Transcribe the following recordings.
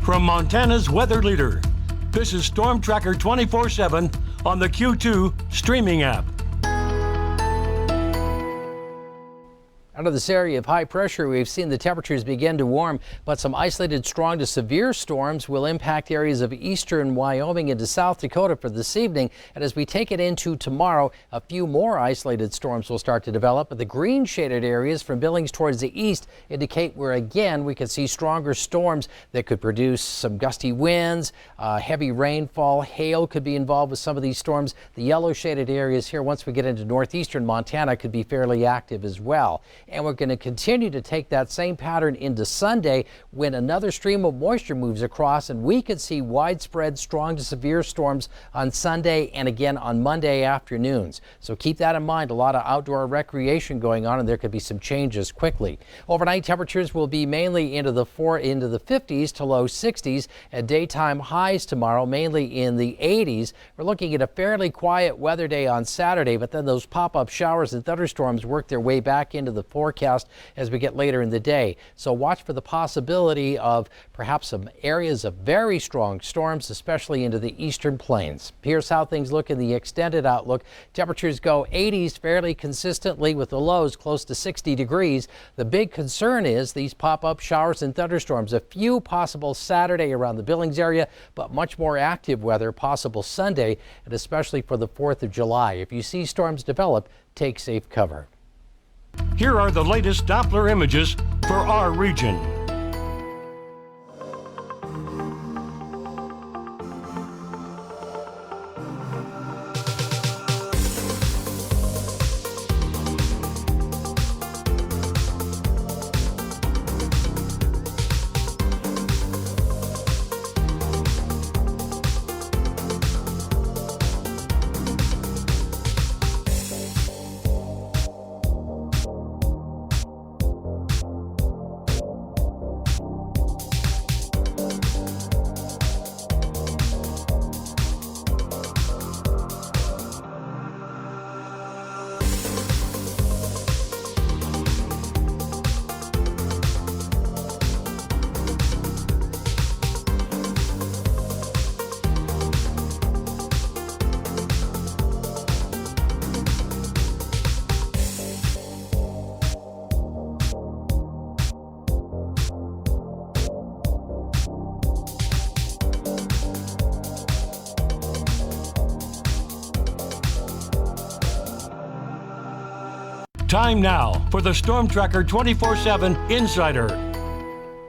From Montana's weather leader, this is Storm Tracker 24/7 on the Q2 streaming app. Out of this area of high pressure, we've seen the temperatures begin to warm, but some isolated strong to severe storms will impact areas of eastern Wyoming into South Dakota for this evening. And as we take it into tomorrow, a few more isolated storms will start to develop. But the green shaded areas from Billings towards the east indicate where again we could see stronger storms that could produce some gusty winds, heavy rainfall, hail could be involved with some of these storms. The yellow shaded areas here, once we get into northeastern Montana, could be fairly active as well. And we're going to continue to take that same pattern into Sunday when another stream of moisture moves across, and we could see widespread strong to severe storms on Sunday and again on Monday afternoons. So keep that in mind. A lot of outdoor recreation going on, and there could be some changes quickly. Overnight temperatures will be mainly into the 50s to low 60s, and daytime highs tomorrow mainly in the 80s. We're looking at a fairly quiet weather day on Saturday, but then those pop-up showers and thunderstorms work their way back into the forecast as we get later in the day. So watch for the possibility of perhaps some areas of very strong storms, especially into the eastern plains. Here's how things look in the extended outlook. Temperatures go 80s fairly consistently with the lows close to 60 degrees. The big concern is these pop-up showers and thunderstorms. A few possible Saturday around the Billings area, but much more active weather possible Sunday, and especially for the 4th of July. If you see storms develop, take safe cover. Here are the latest Doppler images for our region. Time now for the Storm Tracker 24/7 Insider.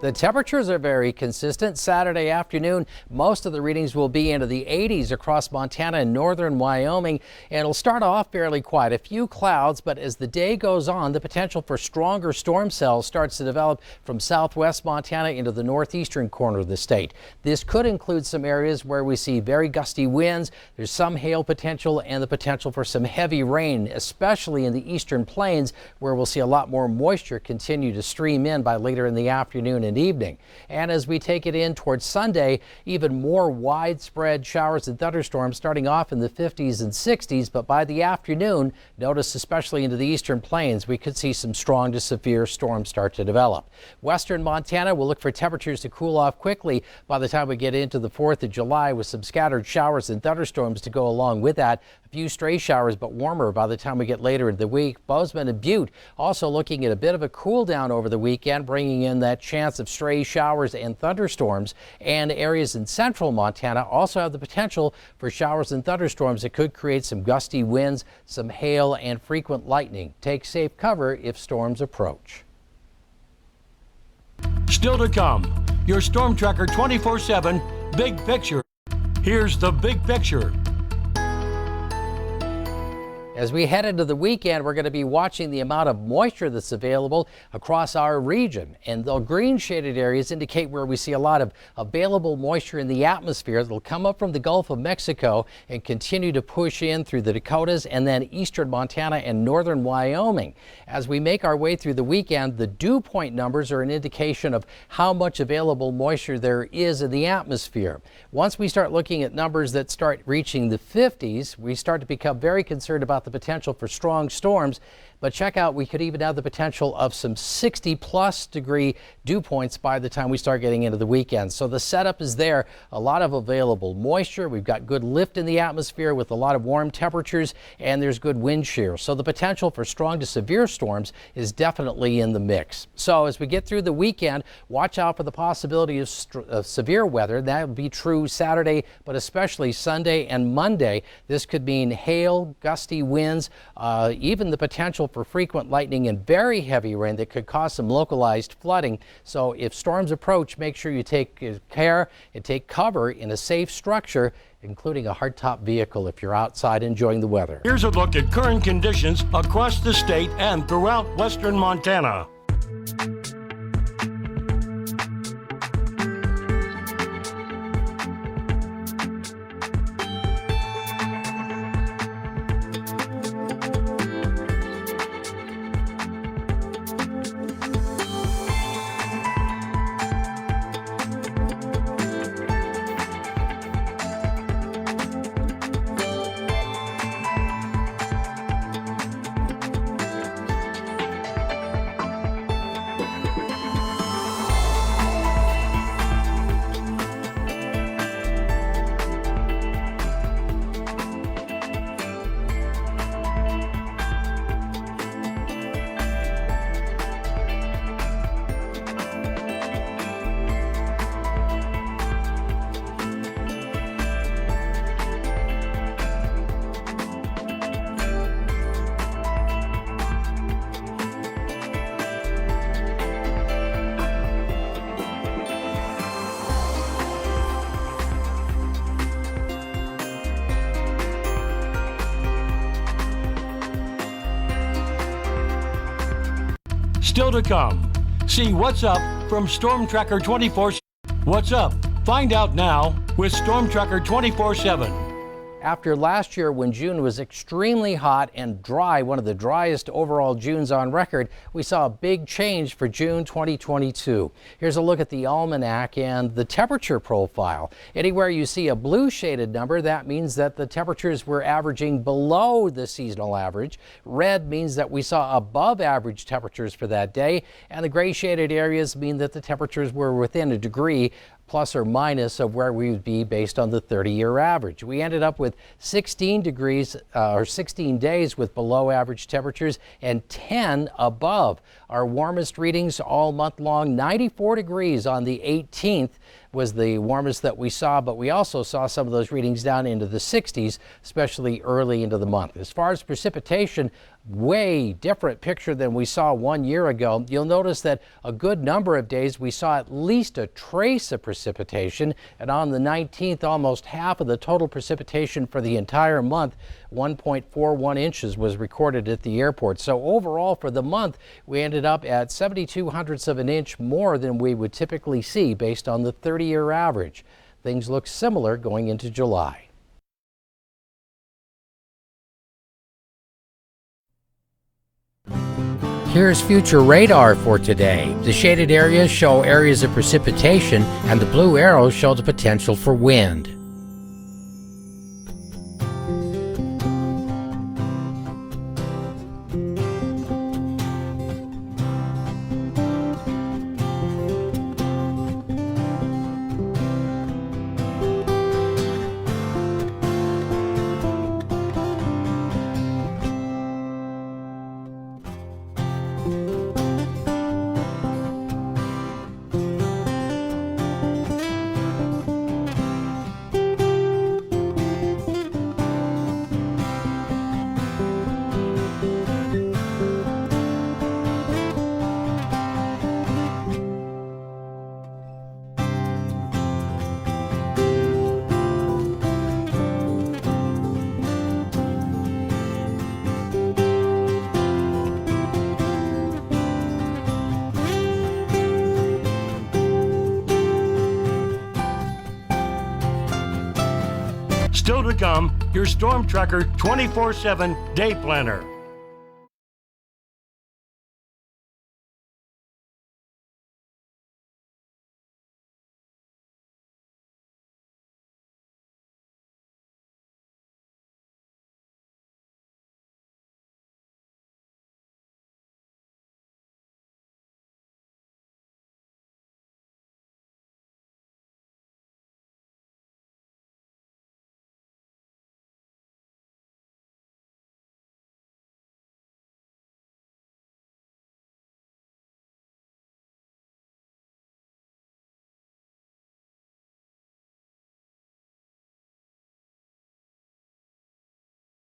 The temperatures are very consistent. Saturday afternoon, most of the readings will be into the 80s across Montana and northern Wyoming, and it'll start off fairly quiet. A few clouds, but as the day goes on, the potential for stronger storm cells starts to develop from southwest Montana into the northeastern corner of the state. This could include some areas where we see very gusty winds. There's some hail potential and the potential for some heavy rain, especially in the eastern plains, where we'll see a lot more moisture continue to stream in by later in the afternoon and evening. And as we take it in towards Sunday, even more widespread showers and thunderstorms starting off in the 50s and 60s, but by the afternoon, notice especially into the eastern plains, we could see some strong to severe storms start to develop. Western Montana will look for temperatures to cool off quickly by the time we get into the 4th of July, with some scattered showers and thunderstorms to go along with that. A few stray showers, but warmer by the time we get later in the week. Bozeman and Butte also looking at a bit of a cool down over the weekend, bringing in that chance of stray showers and thunderstorms. And areas in central Montana also have the potential for showers and thunderstorms that could create some gusty winds, some hail, and frequent lightning. Take safe cover if storms approach. Still to come, your Storm Tracker 24/7 Big Picture. Here's the big picture. As we head into the weekend, we're going to be watching the amount of moisture that's available across our region. And the green shaded areas indicate where we see a lot of available moisture in the atmosphere that will come up from the Gulf of Mexico and continue to push in through the Dakotas and then eastern Montana and northern Wyoming. As we make our way through the weekend, the dew point numbers are an indication of how much available moisture there is in the atmosphere. Once we start looking at numbers that start reaching the 50s, we start to become very concerned about the potential for strong storms. but check out, we could even have the potential of some 60+ degree dew points by the time we start getting into the weekend. So the setup is there, a lot of available moisture. We've got good lift in the atmosphere with a lot of warm temperatures, and there's good wind shear. So the potential for strong to severe storms is definitely in the mix. So as we get through the weekend, watch out for the possibility of severe weather. That will be true Saturday, but especially Sunday and Monday. This could mean hail, gusty winds, even the potential for frequent lightning and very heavy rain that could cause some localized flooding. So if storms approach, make sure you take care and take cover in a safe structure, including a hardtop vehicle if you're outside enjoying the weather. Here's a look at current conditions across the state and throughout western Montana. Still to come, see what's up from Storm Tracker 24/7. What's up? Find out now with Storm Tracker 24/7. After last year, when June was extremely hot and dry, one of the driest overall Junes on record, we saw a big change for June 2022. Here's a look at the almanac and the temperature profile. Anywhere you see a blue shaded number, that means that the temperatures were averaging below the seasonal average. Red means that we saw above average temperatures for that day, and the gray shaded areas mean that the temperatures were within a degree plus or minus of where we would be based on the 30-year average. We ended up with 16 degrees or 16 days with below average temperatures and 10 above. Our warmest readings all month long, 94 degrees on the 18th was the warmest that we saw, but we also saw some of those readings down into the 60s, especially early into the month. As far as precipitation, way different picture than we saw 1 year ago. You'll notice that a good number of days we saw at least a trace of precipitation, and on the 19th, almost half of the total precipitation for the entire month, 1.41 inches, was recorded at the airport. So overall for the month, we ended up at 0.72 of an inch more than we would typically see based on the 30-year average. Things look similar going into July. Here's future radar for today. The shaded areas show areas of precipitation, and the blue arrows show the potential for wind. Still to come, your Storm Tracker 24/7 day planner.